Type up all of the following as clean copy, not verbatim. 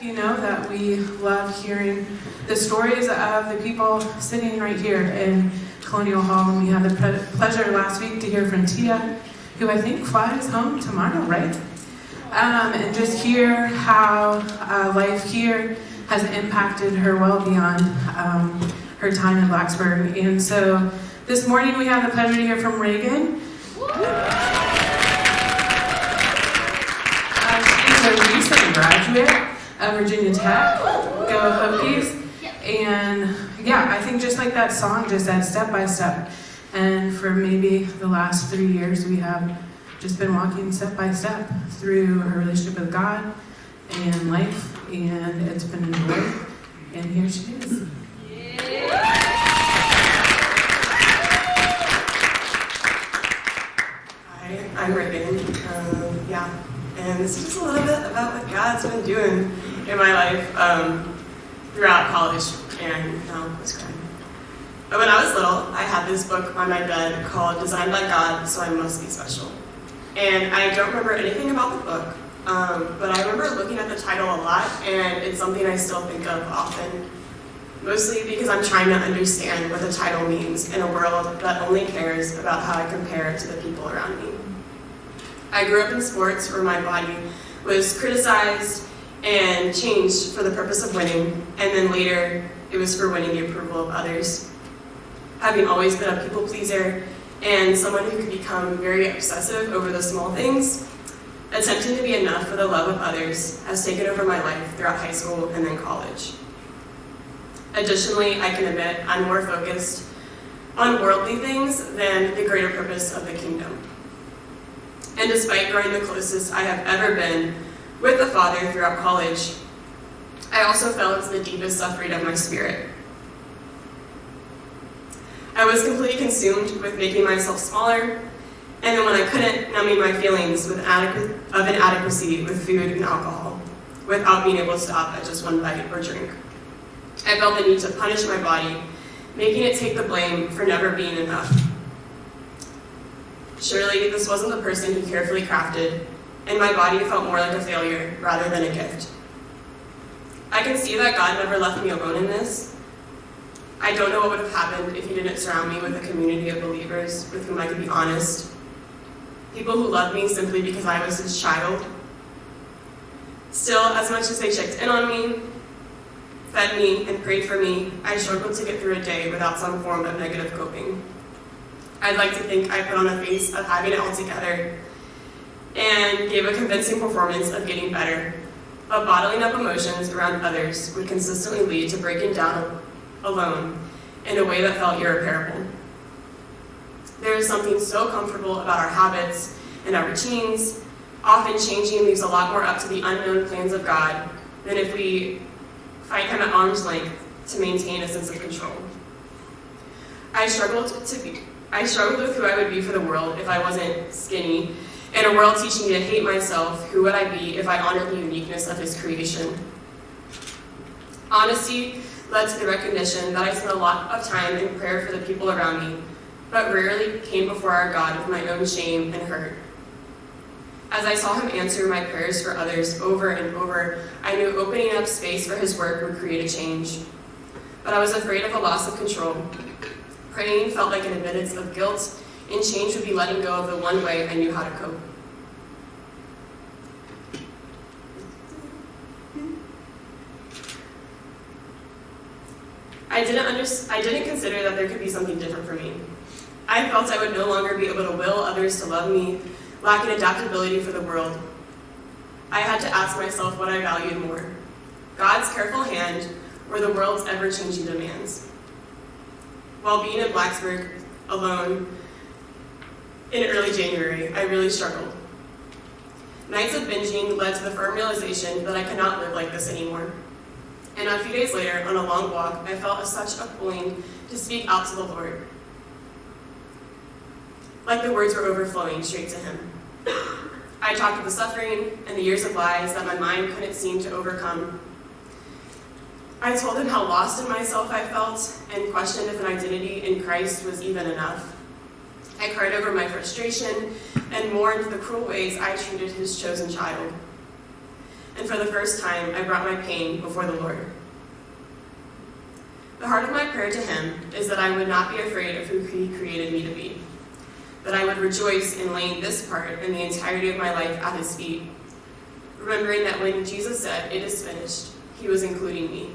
You know that we love hearing the stories of the people sitting right here in Colonial Hall. And we had the pleasure last week to hear from Tia, who I think flies home tomorrow, right? And just hear how life here has impacted her well beyond her time in Blacksburg. And so this morning we have the pleasure to hear from Reagan. She's a recent graduate of Virginia Tech. Go Hokies. And yeah, I think just like that song just said, step by step. And for maybe the last 3 years, we have just been walking step by step through her relationship with God and life, and it's been a joy. And here she is. Hi, I'm Reagan. And this is just a little bit about what God's been doing in my life throughout college and post-grad. But when I was little, I had this book on my bed called Designed by God, So I Must Be Special. And I don't remember anything about the book, but I remember looking at the title a lot, and it's something I still think of often, mostly because I'm trying to understand what the title means in a world that only cares about how I compare to the people around me. I grew up in sports where my body was criticized and changed for the purpose of winning, and then later it was for winning the approval of others. Having always been a people pleaser and someone who could become very obsessive over the small things, attempting to be enough for the love of others has taken over my life throughout high school and then college. Additionally, I can admit I'm more focused on worldly things than the greater purpose of the kingdom. And despite growing the closest I have ever been with the Father throughout college, I also fell into the deepest suffering of my spirit. I was completely consumed with making myself smaller, and then when I couldn't, numbing my feelings of inadequacy with food and alcohol, without being able to stop at just one bite or drink. I felt the need to punish my body, making it take the blame for never being enough. Surely, this wasn't the person he carefully crafted, and my body felt more like a failure rather than a gift. I can see that God never left me alone in this. I don't know what would have happened if he didn't surround me with a community of believers with whom I could be honest. People who loved me simply because I was his child. Still, as much as they checked in on me, fed me, and prayed for me, I struggled to get through a day without some form of negative coping. I'd like to think I put on a face of having it all together and gave a convincing performance of getting better, but bottling up emotions around others would consistently lead to breaking down alone in a way that felt irreparable. There is something so comfortable about our habits and our routines. Often changing leaves a lot more up to the unknown plans of God than if we fight him at arm's length to maintain a sense of control. I struggled with who I would be for the world if I wasn't skinny. In a world teaching me to hate myself, who would I be if I honored the uniqueness of his creation? Honesty led to the recognition that I spent a lot of time in prayer for the people around me, but rarely came before our God with my own shame and hurt. As I saw him answer my prayers for others over and over, I knew opening up space for his work would create a change. But I was afraid of a loss of control. Praying felt like an admittance of guilt, and change would be letting go of the one way I knew how to cope. I didn't consider that there could be something different for me. I felt I would no longer be able to will others to love me, lacking adaptability for the world. I had to ask myself what I valued more, God's careful hand or the world's ever-changing demands. While being in Blacksburg alone in early January, I really struggled. Nights of binging led to the firm realization that I could not live like this anymore. And a few days later, on a long walk, I felt such a pulling to speak out to the Lord. Like the words were overflowing straight to him. I talked of the suffering and the years of lies that my mind couldn't seem to overcome. I told him how lost in myself I felt and questioned if an identity in Christ was even enough. I cried over my frustration and mourned the cruel ways I treated his chosen child. and for the first time, I brought my pain before the Lord. The heart of my prayer to him is that I would not be afraid of who he created me to be, that I would rejoice in laying this part and the entirety of my life at his feet, remembering that when Jesus said, "It is finished," he was including me.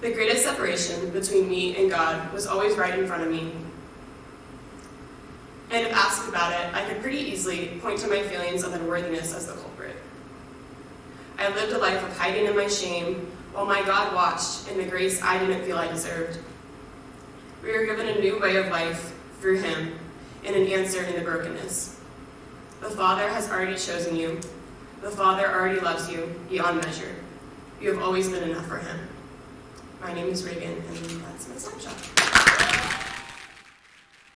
The greatest separation between me and God was always right in front of me. And if asked about it, I could pretty easily point to my feelings of unworthiness as the culprit. I lived a life of hiding in my shame while my God watched in the grace I didn't feel I deserved. We were given a new way of life through him and an answer in the brokenness. The Father has already chosen you. The Father already loves you beyond measure. You have always been enough for him. My name is Reagan, and that's my snapshot.